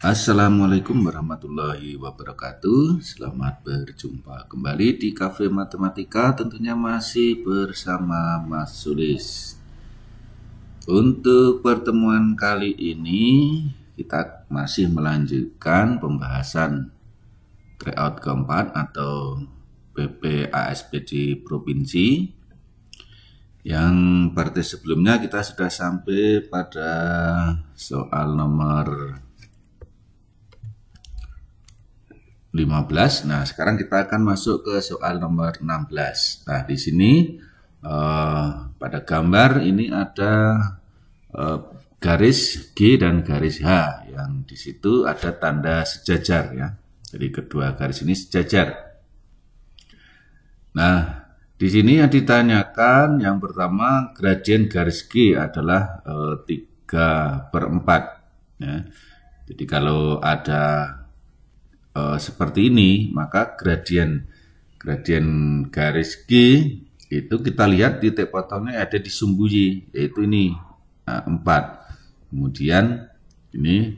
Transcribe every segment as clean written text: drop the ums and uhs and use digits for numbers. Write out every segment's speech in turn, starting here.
Assalamualaikum warahmatullahi wabarakatuh. Selamat berjumpa kembali di Cafe Matematika, tentunya masih bersama Mas Sulis. Untuk pertemuan kali ini kita masih melanjutkan pembahasan tryout keempat atau PPASPD Provinsi. Yang partai sebelumnya kita sudah sampai pada soal nomor 15. Nah, sekarang kita akan masuk ke soal nomor 16. Nah, di sini pada gambar ini ada garis G dan garis H, yang di situ ada tanda sejajar ya. Jadi kedua garis ini sejajar. Nah, di sini yang ditanyakan yang pertama, gradien garis G adalah 3/4 ya. Jadi kalau ada seperti ini, maka gradien garis G itu kita lihat titik potongnya ada di sumbu Y, yaitu ini 4, kemudian ini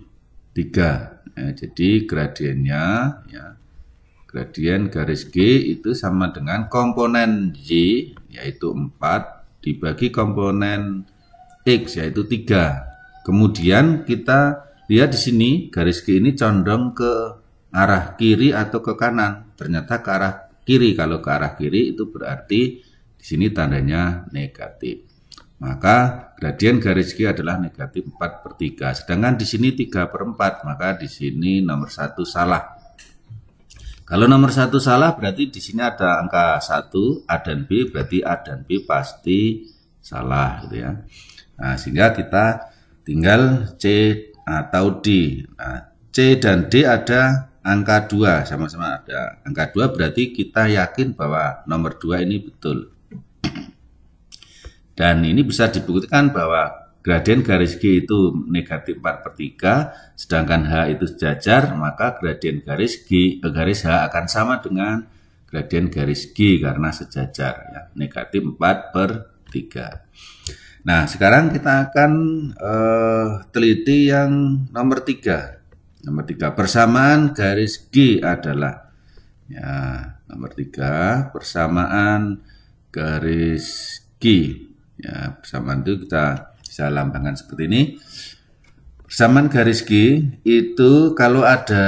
3 ya. Jadi gradiennya ya, gradien garis G itu sama dengan komponen Y yaitu 4 dibagi komponen X yaitu 3. Kemudian kita lihat di sini garis G ini condong ke arah kiri atau ke kanan. Ternyata ke arah kiri. Kalau ke arah kiri itu berarti di sini tandanya negatif. Maka gradien garis G adalah negatif 4/3. Sedangkan di sini 3/4, maka di sini nomor 1 salah. Kalau nomor 1 salah berarti di sini ada angka 1, A dan B, berarti A dan B pasti salah gitu ya. Nah, sehingga kita tinggal C atau D. Nah, C dan D ada angka 2, sama-sama ada angka 2, berarti kita yakin bahwa nomor 2 ini betul. Dan ini bisa dibuktikan bahwa gradien garis G itu negatif 4/3, sedangkan H itu sejajar, maka gradien garis H akan sama dengan gradien garis G karena sejajar, ya, negatif 4/3. Nah, sekarang kita akan teliti yang nomor 3. Nomor 3, persamaan garis G adalah, ya, nomor 3, persamaan garis G. Ya, persamaan itu kita bisa lambangkan seperti ini. Persamaan garis G itu kalau ada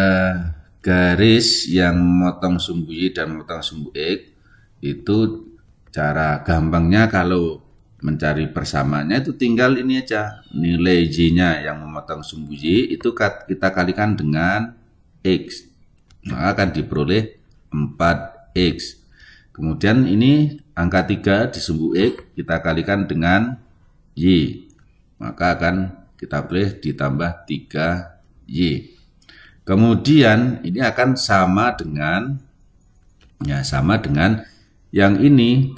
garis yang memotong sumbu Y dan memotong sumbu X, itu cara gampangnya kalau mencari persamaannya itu tinggal ini aja, nilai Y-nya yang memotong sumbu Y itu kita kalikan dengan X, maka akan diperoleh 4X. Kemudian ini angka 3 di sumbu X kita kalikan dengan Y, maka akan kita boleh ditambah 3Y. Kemudian ini akan sama dengan, ya, sama dengan yang ini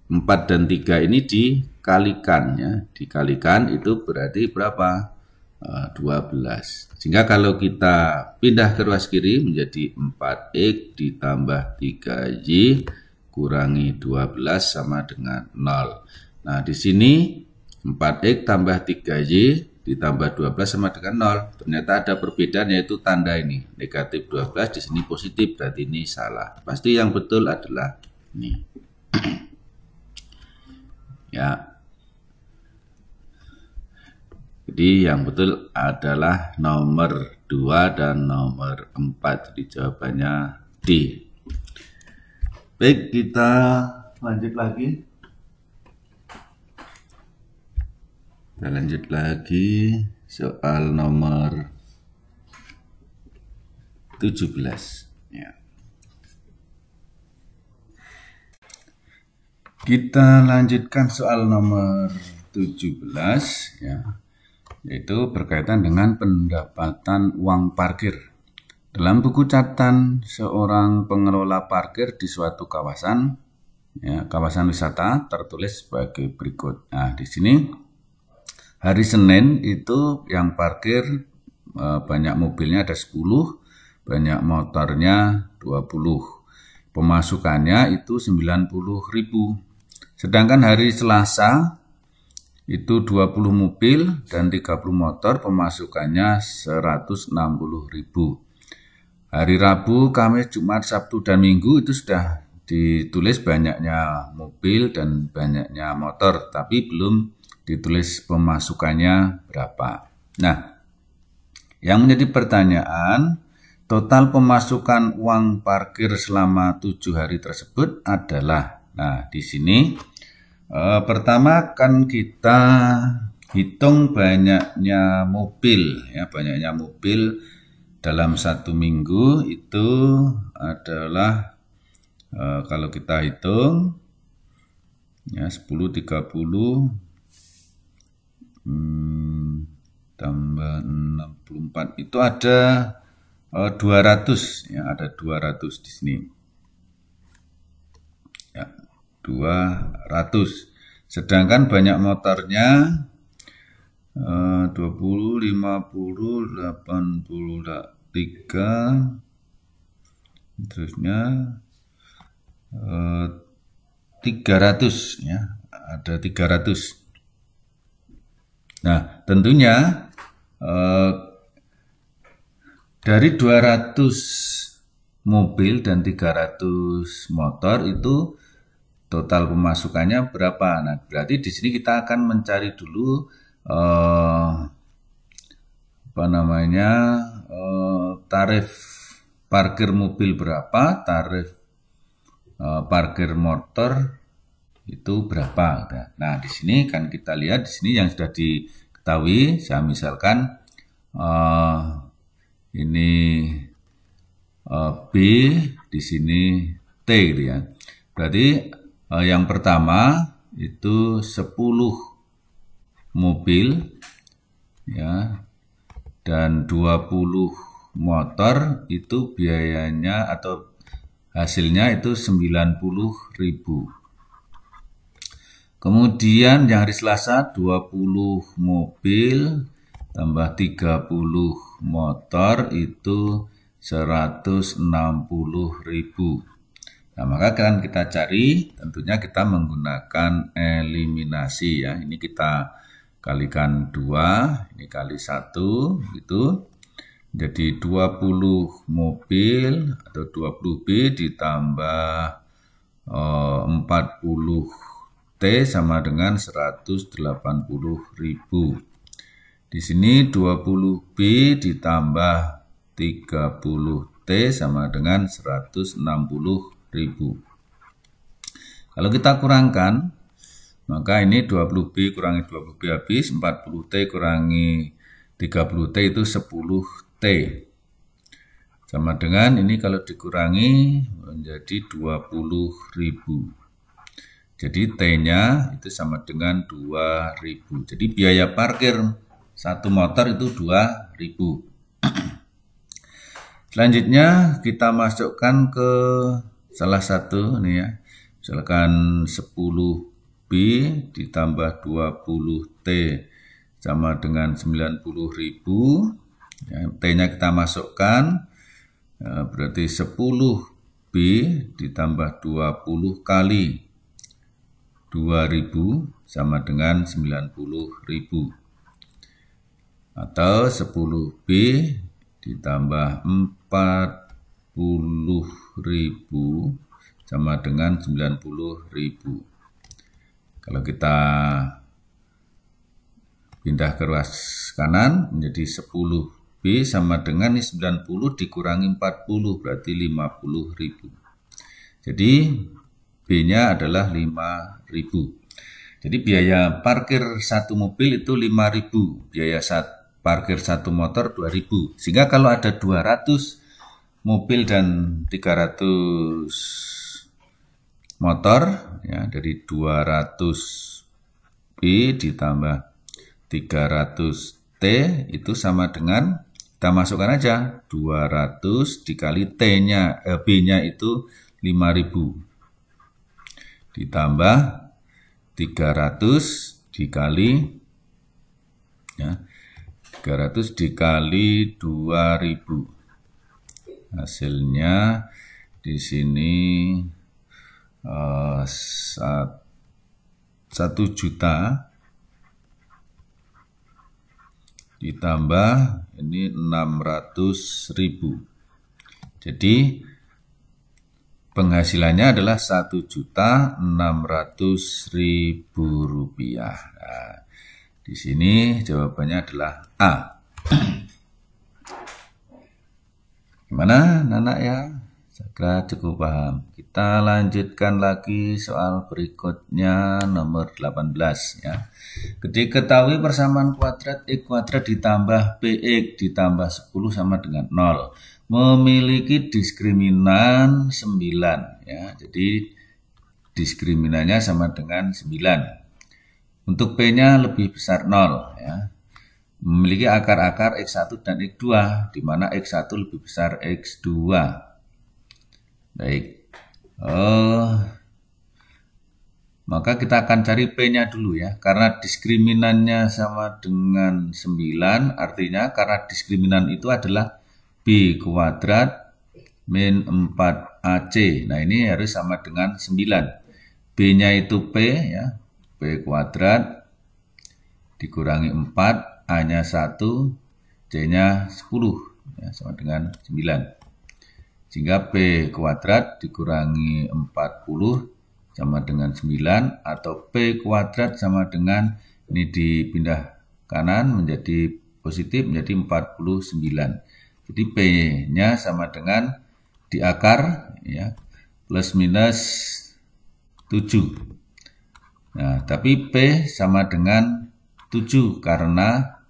4 dan 3 ini dikalikan ya. Dikalikan itu berarti berapa? 12. Sehingga kalau kita pindah ke ruas kiri menjadi 4X ditambah 3Y kurangi 12 sama dengan 0. Nah, di sini 4X tambah 3Y ditambah 12 sama dengan 0. Ternyata ada perbedaan, yaitu tanda ini. Negatif 12, di sini positif, berarti ini salah. Pasti yang betul adalah ini. Ya. Jadi yang betul adalah nomor 2 dan nomor 4. Jadi jawabannya D. Baik, kita lanjut lagi. Kita lanjut lagi soal nomor 17. Ya. Kita lanjutkan soal nomor 17 ya, yaitu berkaitan dengan pendapatan uang parkir. Dalam buku catatan seorang pengelola parkir di suatu kawasan, ya, kawasan wisata, tertulis sebagai berikut. Nah, di sini hari Senin itu yang parkir banyak mobilnya ada 10, banyak motornya 20. Pemasukannya itu 90.000. Sedangkan hari Selasa itu 20 mobil dan 30 motor, pemasukannya 160.000. Hari Rabu, Kamis, Jumat, Sabtu, dan Minggu itu sudah ditulis banyaknya mobil dan banyaknya motor, tapi belum ditulis pemasukannya berapa. Nah, yang menjadi pertanyaan, total pemasukan uang parkir selama 7 hari tersebut adalah, nah di sini pertama kan kita hitung banyaknya mobil, ya, banyaknya mobil dalam 1 minggu itu adalah kalau kita hitung ya 10 30 tambah 64 itu ada 200, ya, ada 200 di sini. Ya, 200. Sedangkan banyak motornya 20, 50, 83, terusnya 300, ya, ada 300. Nah, tentunya dari 200 mobil dan 300 motor itu total pemasukannya berapa? Nah, berarti di sini kita akan mencari dulu tarif parkir mobil berapa, tarif parkir motor itu berapa. Nah, di sini kan kita lihat di sini yang sudah diketahui. Saya misalkan ini B, di sini T, gitu ya. Berarti yang pertama itu 10 mobil, ya, dan 20 motor itu biayanya atau hasilnya itu 90.000. Kemudian yang hari Selasa 20 mobil tambah 30 motor itu 160.000. Nah, maka kan kita cari, tentunya kita menggunakan eliminasi, ya. Ini kita kalikan 2, ini kali 1 gitu. Jadi 20 mobil atau 20 B ditambah 40 T sama dengan 180.000. Di sini 20 B ditambah 30 T sama dengan 160.000. Kalau kita kurangkan, maka ini 20 B kurangi 20 B habis, 40 T kurangi 30 T itu 10 T. Sama dengan ini kalau dikurangi menjadi 20.000. Jadi T-nya itu sama dengan 2.000. Jadi biaya parkir satu motor itu 2.000. Selanjutnya kita masukkan ke salah satu nih, ya. Misalkan 10 B ditambah 20 T sama dengan 90.000. Ya, T-nya kita masukkan, ya, berarti 10 B ditambah 20 kali 2.000 sama dengan 90.000. Atau 10 B ditambah 40.000 sama dengan 90.000. Kalau kita pindah ke ruas kanan menjadi 10 B sama dengan 90 dikurangi 40 berarti 50.000. Jadi B-nya adalah 5.000. Jadi biaya parkir satu mobil itu 5.000, biaya parkir satu motor 2.000. Sehingga kalau ada 200 mobil dan 300 motor, ya, dari 200 B ditambah 300 T itu sama dengan, kita masukkan aja 200 dikali T-nya, B-nya itu 5.000 ditambah 300 dikali, ya, 300 dikali 2.000. Hasilnya di sini 1 juta ditambah ini 600.000. Jadi penghasilannya adalah Rp1.600.000. Nah, di sini jawabannya adalah A. Gimana, anak ya? Saya kira cukup paham. Kita lanjutkan lagi soal berikutnya nomor 18 ya. Diketahui persamaan kuadrat X kuadrat ditambah PX ditambah 10 sama dengan 0. Memiliki diskriminan 9 ya. Jadi diskriminannya sama dengan 9. Untuk P-nya lebih besar 0 ya. Memiliki akar-akar X1 dan X2, di mana X1 lebih besar X2. Baik. Maka kita akan cari P-nya dulu ya. Karena diskriminannya sama dengan 9, artinya karena diskriminan itu adalah B kuadrat min 4AC. Nah, ini harus sama dengan 9. B-nya itu P ya. P kuadrat dikurangi 4, A-nya 1, C-nya 10, ya, sama dengan 9. Sehingga P kuadrat dikurangi 40 sama dengan 9, atau P kuadrat sama dengan, ini dipindah kanan menjadi positif, menjadi 49. Jadi P-nya sama dengan di akar, ya, plus minus 7. Nah, tapi P sama dengan 7 karena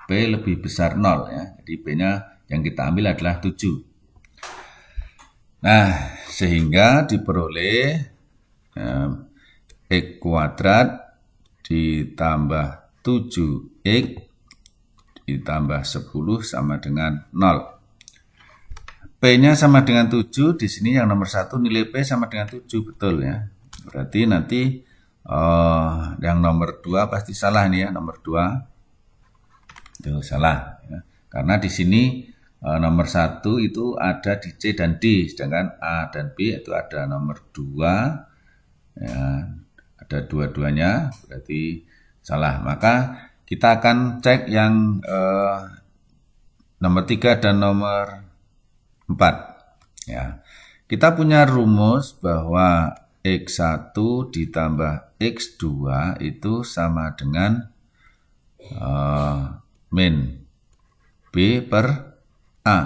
P lebih besar 0 ya. Jadi P-nya yang kita ambil adalah 7. Nah, sehingga diperoleh X kuadrat ditambah 7X ditambah 10 sama dengan 0. P-nya sama dengan 7, di sini yang nomor 1 nilai P sama dengan 7, betul ya. Berarti nanti yang nomor 2 pasti salah nih ya, nomor 2. Itu salah ya. Karena di sini nomor 1 itu ada di C dan D, sedangkan A dan B itu ada nomor 2 ya, ada dua-duanya, berarti salah. Maka kita akan cek yang nomor 3 dan nomor 4 ya. Kita punya rumus bahwa X1 ditambah X2 itu sama dengan min B per A.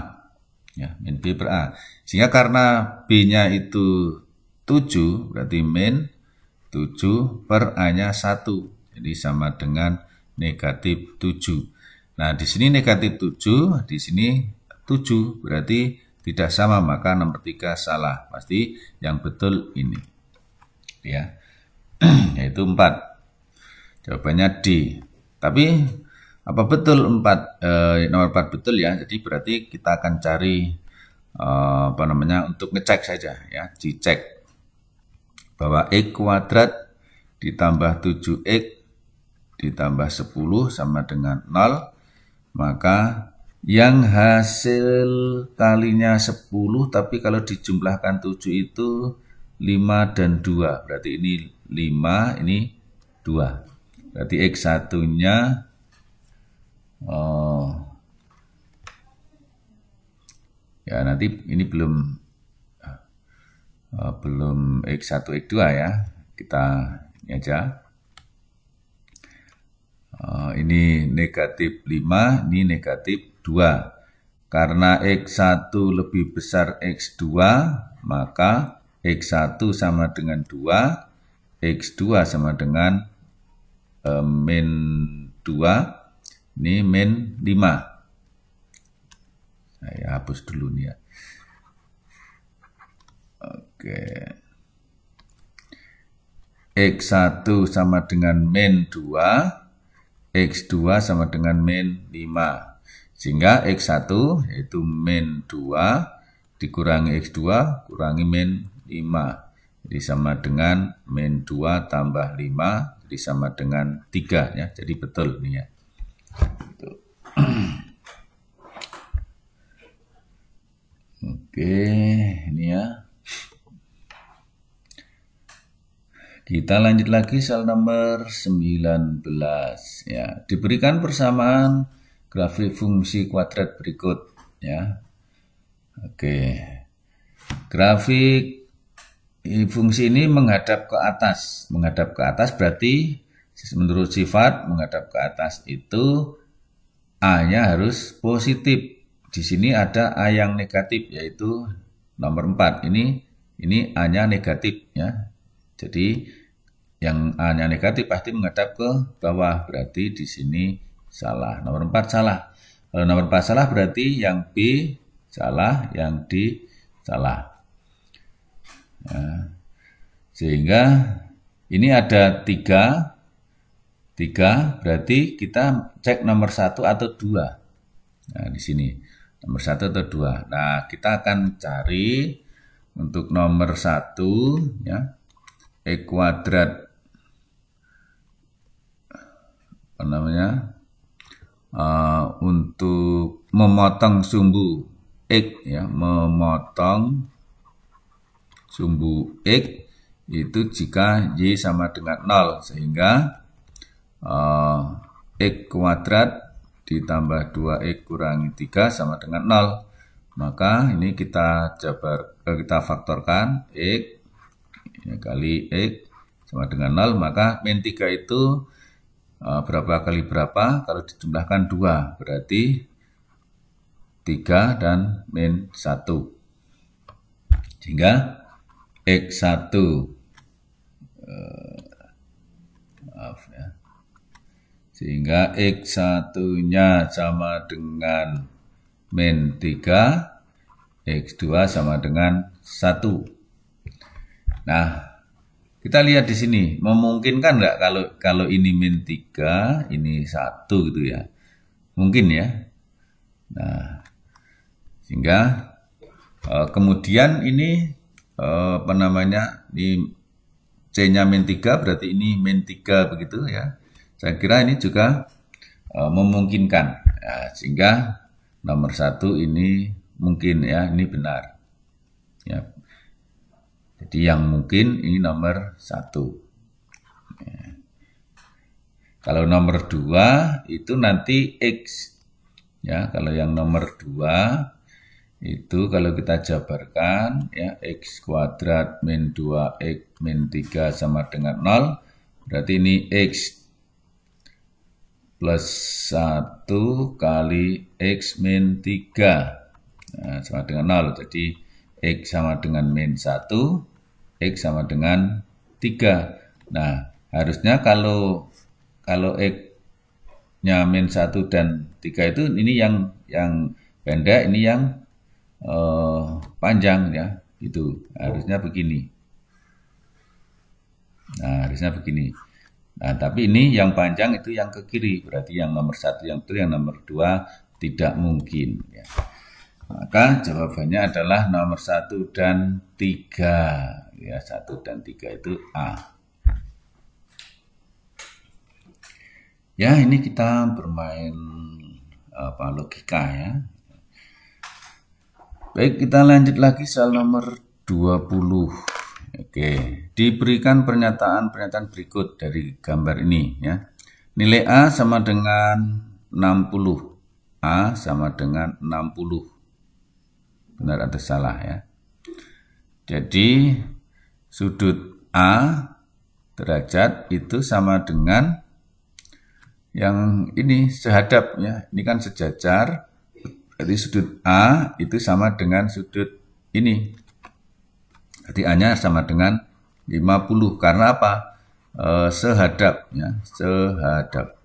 Ya, min B per A. Sehingga karena B-nya itu 7, berarti min 7 per A-nya 1. Jadi sama dengan negatif 7. Nah, di sini negatif 7, di sini 7, berarti tidak sama, maka nomor 3 salah. Pasti yang betul ini. Ya. Yaitu 4. Jawabannya D. Tapi apa betul nomor 4 betul ya? Jadi berarti kita akan cari untuk ngecek saja ya, dicek bahwa X kuadrat ditambah 7X ditambah 10 sama dengan 0, maka yang hasil kalinya 10, tapi kalau dijumlahkan 7 itu 5 dan 2, berarti ini 5, ini 2. Berarti X1-nya ya nanti ini belum X1, X2 ya. Kita ini aja. Ini negatif 5, ini negatif 2. Karena X1 lebih besar X2, maka X1 sama dengan 2, X2 sama dengan min 2, ini min 5. Saya hapus dulu nih ya. Oke. X1 sama dengan min 2, X2 sama dengan min 5. Sehingga X1 yaitu min 2 dikurangi X2 kurangi min 5. Jadi sama dengan min 2 tambah 5, jadi sama dengan 3 ya. Jadi betul nih ya. Oke, ini ya. Kita lanjut lagi soal nomor 19 ya. Diberikan persamaan grafik fungsi kuadrat berikut ya. Oke. Grafik fungsi ini menghadap ke atas. Menghadap ke atas berarti menurut sifat menghadap ke atas itu A-nya harus positif. Di sini ada A yang negatif yaitu nomor 4. Ini A-nya negatif ya. Jadi yang A-nya negatif pasti menghadap ke bawah, berarti di sini salah. Nomor 4 salah. Kalau nomor 4 salah berarti yang B salah, yang D salah. Nah, sehingga ini ada 3 berarti kita cek nomor 1 atau 2. Nah, di sini nomor 1 atau 2. Nah, kita akan cari untuk nomor 1 ya. X kuadrat untuk memotong sumbu X ya, memotong sumbu X itu jika Y sama dengan 0 sehingga X kuadrat ditambah 2X kurangi 3 sama dengan 0. Maka ini kita faktorkan X ya, kali X sama dengan 0, maka min 3 itu berapa kali berapa? Kalau dijumlahkan 2, berarti 3 dan min 1. Sehingga X1 sehingga X1-nya sama dengan min 3, X2 sama dengan 1. Nah, kita lihat di sini, memungkinkan nggak kalau ini min 3, ini 1 gitu ya? Mungkin ya. Nah, sehingga kemudian ini ini C-nya min 3, berarti ini min 3 begitu ya. Saya kira ini juga memungkinkan. Ya, sehingga nomor 1 ini mungkin ya, ini benar. Ya. Jadi yang mungkin ini nomor 1. Ya. Kalau nomor 2 itu nanti X. Ya, kalau yang nomor 2 itu kalau kita jabarkan ya X kuadrat min 2X min 3 sama dengan 0. Berarti ini X plus 1 kali X min 3 nah, sama dengan 0. Jadi X sama dengan min 1, X sama dengan 3. Nah, harusnya kalau X-nya min 1 dan 3 itu ini yang pendek, ini yang panjang ya. Itu harusnya begini. Nah, harusnya begini. Nah, tapi ini yang panjang itu yang ke kiri, berarti yang nomor 1 yang betul, yang nomor 2 tidak mungkin ya. Maka jawabannya adalah nomor 1 dan 3. Ya, 1 dan 3 itu A. Ya, ini kita bermain logika ya. Baik, kita lanjut lagi soal nomor 20. Oke, diberikan pernyataan berikut dari gambar ini ya. Nilai A sama dengan 60. A sama dengan 60. Benar atau salah ya. Jadi sudut A derajat itu sama dengan yang ini sehadap ya. Ini kan sejajar. Jadi sudut A itu sama dengan sudut ini. Jadi A-nya sama dengan 50. Karena apa? Sehadap ya, sehadap.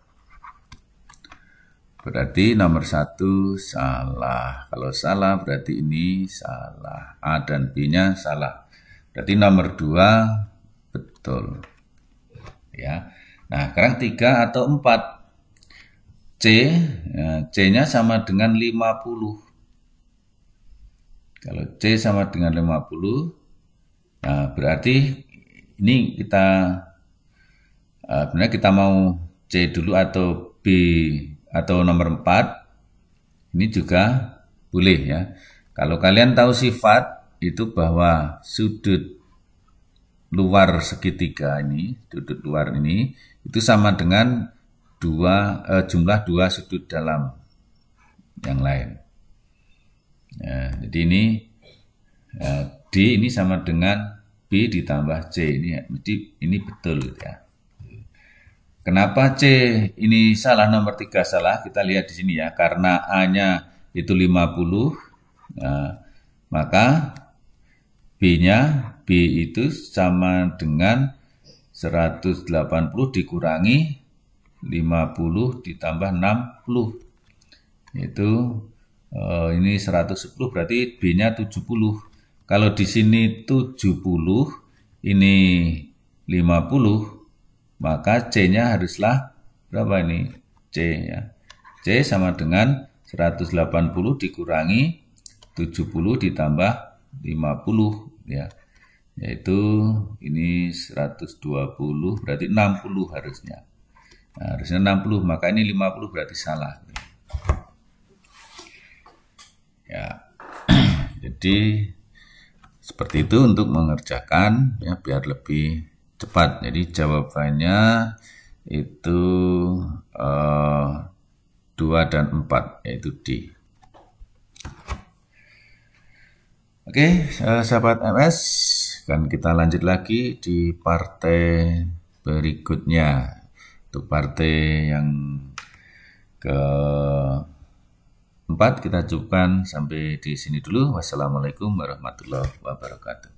Berarti nomor 1 salah. Kalau salah berarti ini salah. A dan B-nya salah. Berarti nomor 2 betul. Ya. Nah, sekarang 3 atau 4. C-nya sama dengan 50. Kalau C sama dengan 50, nah berarti ini benar kita mau C dulu atau B atau nomor 4, ini juga boleh ya. Kalau kalian tahu sifat itu bahwa sudut luar segitiga ini, sudut luar ini, itu sama dengan jumlah 2 sudut dalam yang lain. Ya, jadi ini D ini sama dengan B ditambah C. Ini betul gitu ya. Kenapa C ini salah, nomor 3 salah? Kita lihat di sini ya, karena A-nya itu 50, nah, maka B itu sama dengan 180 dikurangi 50 ditambah 60. Itu ini 110, berarti B-nya 70. Kalau di sini 70, ini 50, maka C-nya haruslah berapa ini? C ya. C sama dengan 180 dikurangi 70 ditambah 50 ya. Yaitu ini 120, berarti 60 harusnya. Nah, harusnya 60, maka ini 50 berarti salah. Ya. Jadi seperti itu untuk mengerjakan ya, biar lebih cepat. Jadi jawabannya itu 2 dan 4, yaitu D. Oke, sahabat MS, kan kita lanjut lagi di partai berikutnya. Untuk partai yang keempat kita cukupkan sampai di sini dulu. Wassalamualaikum warahmatullahi wabarakatuh.